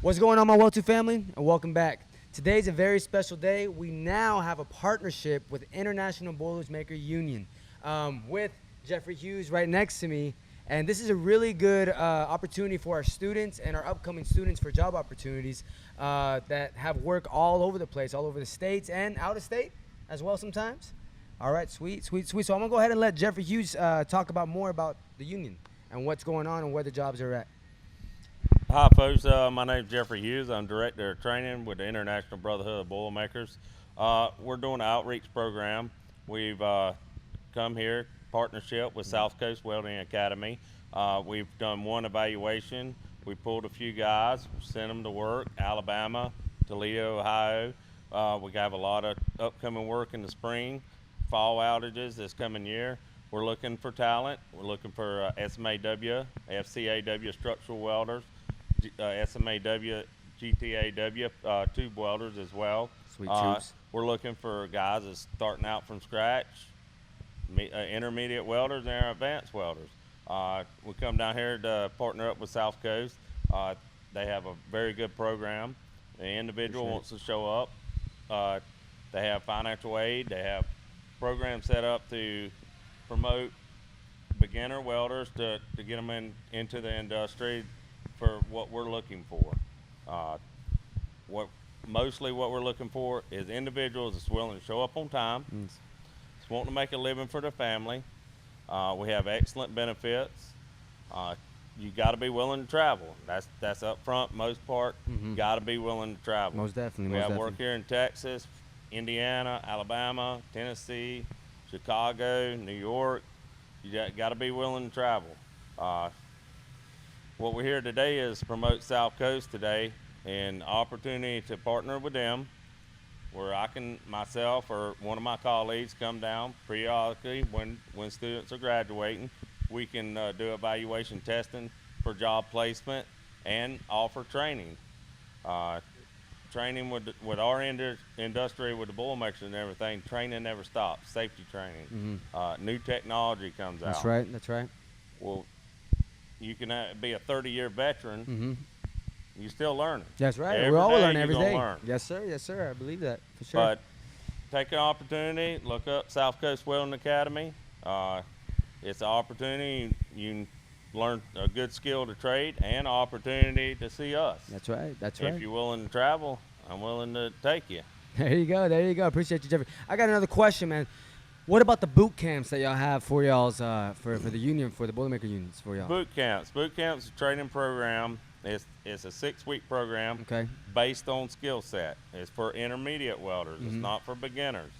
What's going on, my Well2 family, and welcome back. Today's a very special day. We now have a partnership with International Boilermakers Union with Jeffrey Hughes right next to me. And this is a really good opportunity for our students and our upcoming students for job opportunities that have work all over the place, all over the states and out of state as well sometimes. All right, sweet. So I'm gonna go ahead and let Jeffrey Hughes talk about more about the union and what's going on and where the jobs are at. Hi folks, my name is Jeffrey Hughes. I'm Director of Training with the International Brotherhood of Boilermakers. We're doing an outreach program. We've come here, partnership with Coast Welding Academy. We've done one evaluation. We pulled a few guys, sent them to work, Alabama, Toledo, Ohio. We have a lot of upcoming work in the spring, fall outages this coming year. We're looking for talent. We're looking for SMAW, FCAW structural welders, SMAW, GTAW tube welders as well. Sweet tubes. We're looking for guys that's starting out from scratch, intermediate welders and advanced welders. We come down here to partner up with South Coast. They have a very good program. The individual wants to show up. They have financial aid. They have programs set up to promote beginner welders to get them into the industry for what we're looking for. Mostly what we're looking for is individuals that's willing to show up on time, that's wanting to make a living for their family. We have excellent benefits. You got to be willing to travel. That's up front, most part. Got to be willing to travel. Most definitely. We have work here in Texas, Indiana, Alabama, Tennessee, Chicago, New York. You got to be willing to travel. What we're here today is to promote South Coast today and opportunity to partner with them where I can, myself or one of my colleagues, come down periodically when students are graduating. We can do evaluation testing for job placement and offer training. Training with our industry, with the Boilermakers and everything, training never stops, safety training. New technology comes out. That's right. Well, you can be a 30-year veteran, you're still learning. That's right. Every We're all day learning you're every gonna day. learn. Yes, sir. I believe that for sure. But take an opportunity, look up South Coast Welding Academy. It's an opportunity. You can learn a good skill to trade and an opportunity to see us. That's right. If you're willing to travel, I'm willing to take you. There you go. Appreciate you, Jeffrey. I got another question, man. What about the boot camps that y'all have for y'all's for the union, for the Boilermaker unions for y'all? Boot camps is a training program. It's a 6-week program. Okay. Based on skill set. It's for intermediate welders. It's not for beginners.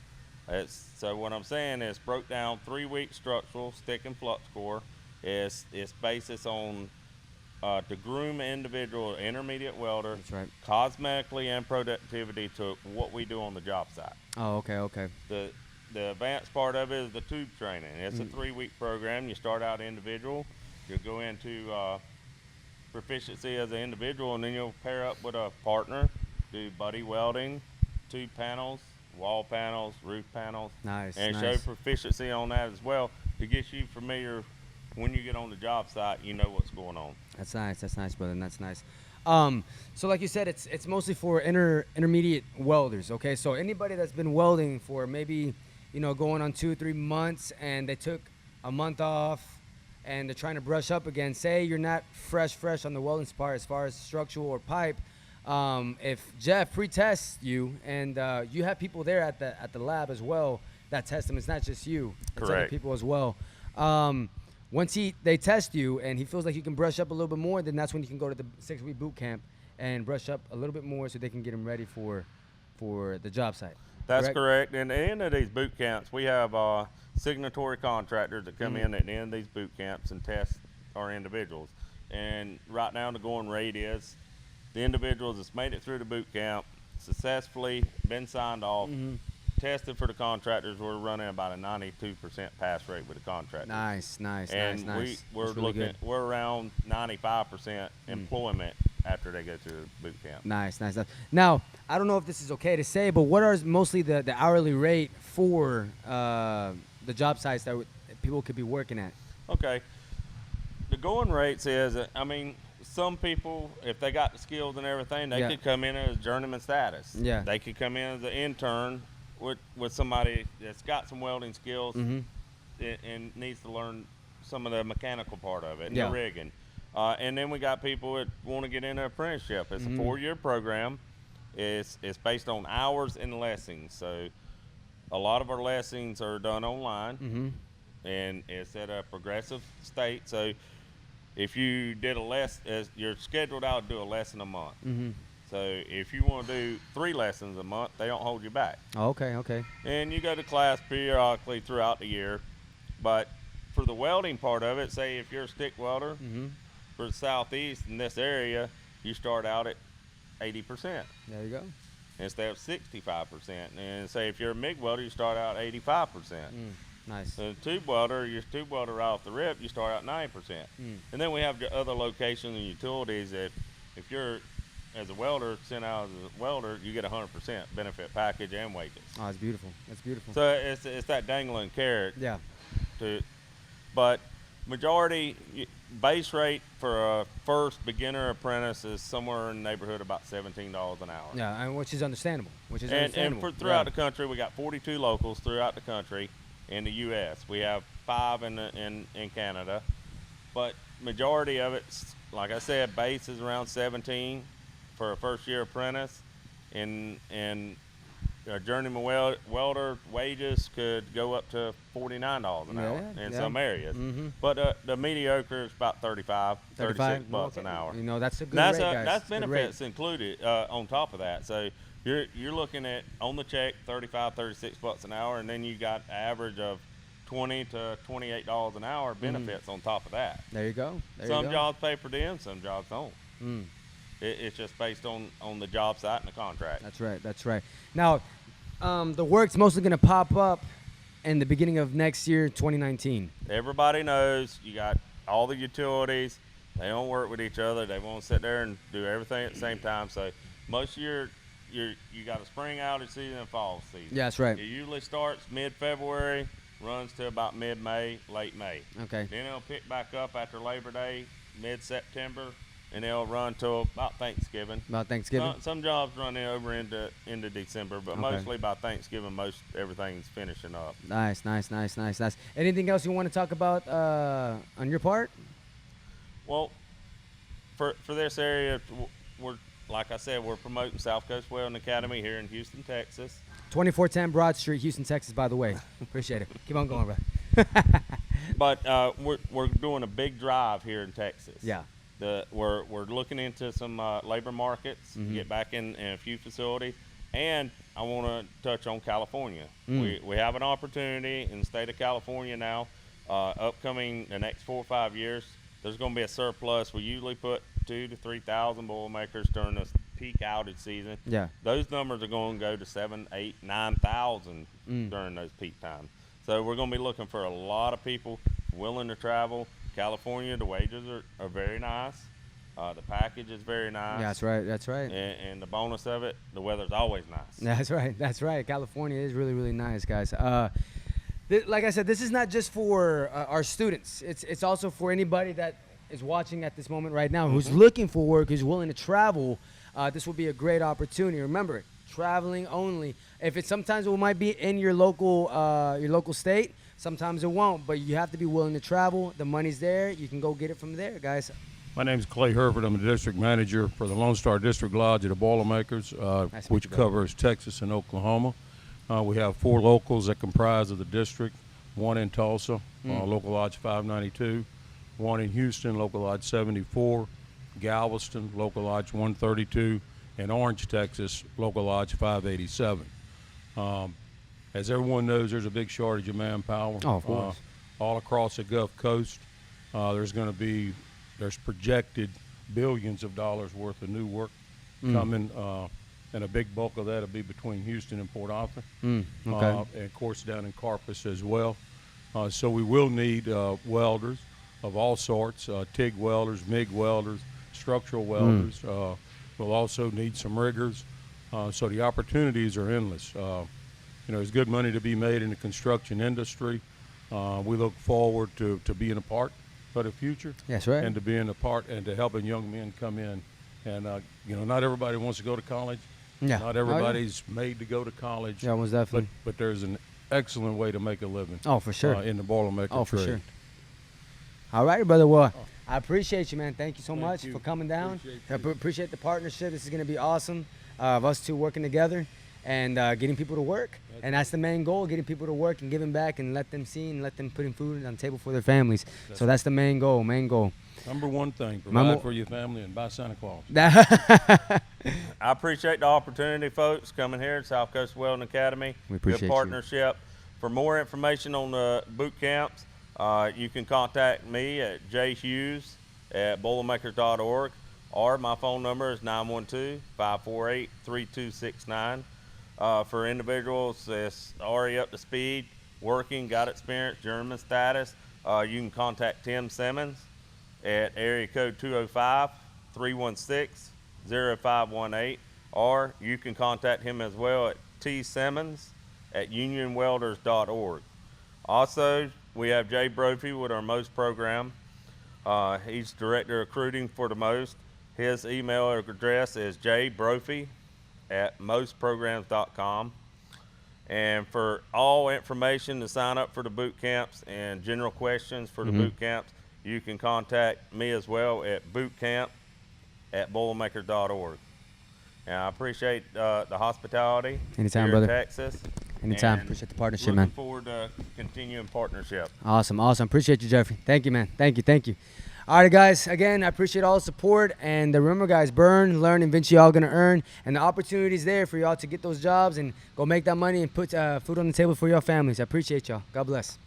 So what I'm saying is broke down 3-week structural, stick and flux core. It's basis on to groom individual intermediate welder. That's right. Cosmetically and productivity to what we do on the job site. Oh, okay. The advanced part of it is the tube training. It's a 3-week program. You start out individual. You'll go into proficiency as an individual, and then you'll pair up with a partner, do buddy welding, tube panels, wall panels, roof panels. Nice. And show proficiency on that as well to get you familiar. When you get on the job site, you know what's going on. That's nice, brother. That's nice. So like you said, it's mostly for intermediate welders. Okay, so anybody that's been welding for maybe, going on 2 or 3 months, and they took a month off, and they're trying to brush up again. Say you're not fresh on the welding part as far as structural or pipe. If Jeff pre-tests you, and you have people there at the lab as well that test them, it's not just you. It's other people as well. Once they test you and he feels like you can brush up a little bit more, then that's when you can go to the 6-week boot camp and brush up a little bit more so they can get him ready for the job site. That's correct. And at the end of these boot camps, we have signatory contractors that come in at the end of these boot camps and test our individuals. And right now the going rate is the individuals that's made it through the boot camp, successfully been signed off, tested for the contractors, we're running about a 92% pass rate with the contractors. Nice. We're around 95% employment after they go through the boot camp. Nice. Now, I don't know if this is okay to say, but what are mostly the hourly rate for the job sites that people could be working at? Okay. The going rate says, some people, if they got the skills and everything, they Yeah. could come in as journeyman status. Yeah. They could come in as an intern with somebody that's got some welding skills and needs to learn some of the mechanical part of it and Yeah. the rigging. And then we got people that want to get into an apprenticeship. It's a 4-year program. It's based on hours and lessons. So a lot of our lessons are done online, and it's at a progressive state. So if you did you're scheduled out to do a lesson a month. So if you want to do 3 lessons a month, they don't hold you back. Oh, okay, okay. And you go to class periodically throughout the year. But for the welding part of it, say if you're a stick welder for the Southeast in this area, you start out at 80%. There you go. Instead of 65%. And say if you're a MIG welder, you start out 85%. Nice. So tube welder, your tube welder right off the rip, you start out 9%. And then we have the other locations and utilities that if you're as a welder, sent out as a welder, you get 100% benefit package and wages. Oh, that's beautiful. That's beautiful. So it's that dangling carrot. Yeah. But majority base rate for a first beginner apprentice is somewhere in the neighborhood about $17 an hour. Yeah, and which is understandable. And throughout the country, we got 42 locals throughout the country. In the U.S., we have 5 in Canada, but majority of it, like I said, base is around 17 for a first-year apprentice, and a journeyman welder wages could go up to $49 an hour in some areas. But the mediocre is about 36 bucks an hour. You know, that's a good rate, guys. That's benefits included on top of that. So you're looking at on the check 36 bucks an hour, and then you got an average of $20 to $28 an hour benefits on top of that. There you go. Some jobs pay per diem, some jobs don't. It's just based on the job site and the contract. That's right. That's right. Now, the work's mostly going to pop up in the beginning of next year, 2019. Everybody knows you got all the utilities. They don't work with each other. They won't sit there and do everything at the same time. So most of you got a spring outage season and fall season. Yeah, that's right. It usually starts mid-February, runs to about mid-May, late May. Okay. Then it'll pick back up after Labor Day, mid-September, and it'll run till about Thanksgiving. About Thanksgiving? Some jobs run over into December, but mostly by Thanksgiving, everything's finishing up. Nice. Anything else you want to talk about on your part? Well, for this area, we're like I said, we're promoting South Coast Welding Academy here in Houston, Texas. 2410 Broad Street, Houston, Texas, by the way. Appreciate it. Keep on going, bro. But we're doing a big drive here in Texas. Yeah. We're looking into some labor markets, get back in a few facilities, and I want to touch on California. We have an opportunity in the state of California now, upcoming the next 4 or 5 years. There's going to be a surplus. We usually put 2,000 to 3,000 Boilermakers during this peak outage season. Yeah. Those numbers are going to go to 7,000, 8,000, 9,000 during those peak times. So we're going to be looking for a lot of people willing to travel. California, the wages are very nice. The package is very nice. Yeah, that's right. And the bonus of it, the weather's always nice. That's right. California is really, really nice, guys. Like I said, this is not just for our students. It's also for anybody that is watching at this moment right now who's looking for work, who's willing to travel. This will be a great opportunity. Remember, traveling only. If it sometimes it might be in your local state, sometimes it won't. But you have to be willing to travel. The money's there. You can go get it from there, guys. My name is Clay Herford. I'm the district manager for the Lonestar District Lodge of the Boilermakers, which covers Texas and Oklahoma. We have 4 locals that comprise of the district, 1 in Tulsa, Local Lodge 592, 1 in Houston, Local Lodge 74, Galveston, Local Lodge 132, and Orange, Texas, Local Lodge 587. As everyone knows, there's a big shortage of manpower. Oh, of course. All across the Gulf Coast, there's projected billions of dollars worth of new work coming, and a big bulk of that will be between Houston and Port Arthur, and of course down in Corpus as well. So we will need welders of all sorts, TIG welders, MIG welders, structural welders. We'll also need some riggers. So the opportunities are endless. There's good money to be made in the construction industry. We look forward to being a part for the future. That's right. And to being a part and to helping young men come in. And, not everybody wants to go to college. Yeah. Not everybody's made to go to college. Yeah, most definitely. But there's an excellent way to make a living. Oh, for sure. In the Boilermaker trade. Oh, for sure. All right, brother. Well, I appreciate you, man. Thank you so much you. for coming down. Appreciate you. Appreciate the partnership. This is going to be awesome of us two working together and getting people to work. And that's the main goal, getting people to work and giving back and let them see and let them putting food on the table for their families. So that's the main goal, Number one thing, provide for your family and buy Santa Claus. I appreciate the opportunity, folks, coming here at South Coast Welding Academy. We appreciate Good partnership. For more information on the boot camps, you can contact me at jhughes@boilermakers.org, or my phone number is 912-548-3269. For individuals that's already up to speed, working, got experience, journeyman status, you can contact Tim Simmons at area code 205-316-0518, or you can contact him as well at tsimmons@unionwelders.org. Also, we have Jay Brophy with our MOST program. He's Director of Recruiting for the MOST. His email address is jbrophy@mostprograms.com. And for all information to sign up for the boot camps and general questions for the boot camps, you can contact me as well at bootcamp@boilermakers.org. And I appreciate the hospitality Anytime, here brother. in Texas. Anytime. And Appreciate the partnership, looking man. forward to continuing partnership. Awesome. Appreciate you, Jeffrey. Thank you, man. Thank you. All right, guys. Again, I appreciate all the support. And remember, guys, burn, learn, and eventually y'all going to earn. And the opportunity's there for y'all to get those jobs and go make that money and put food on the table for your families. I appreciate y'all. God bless.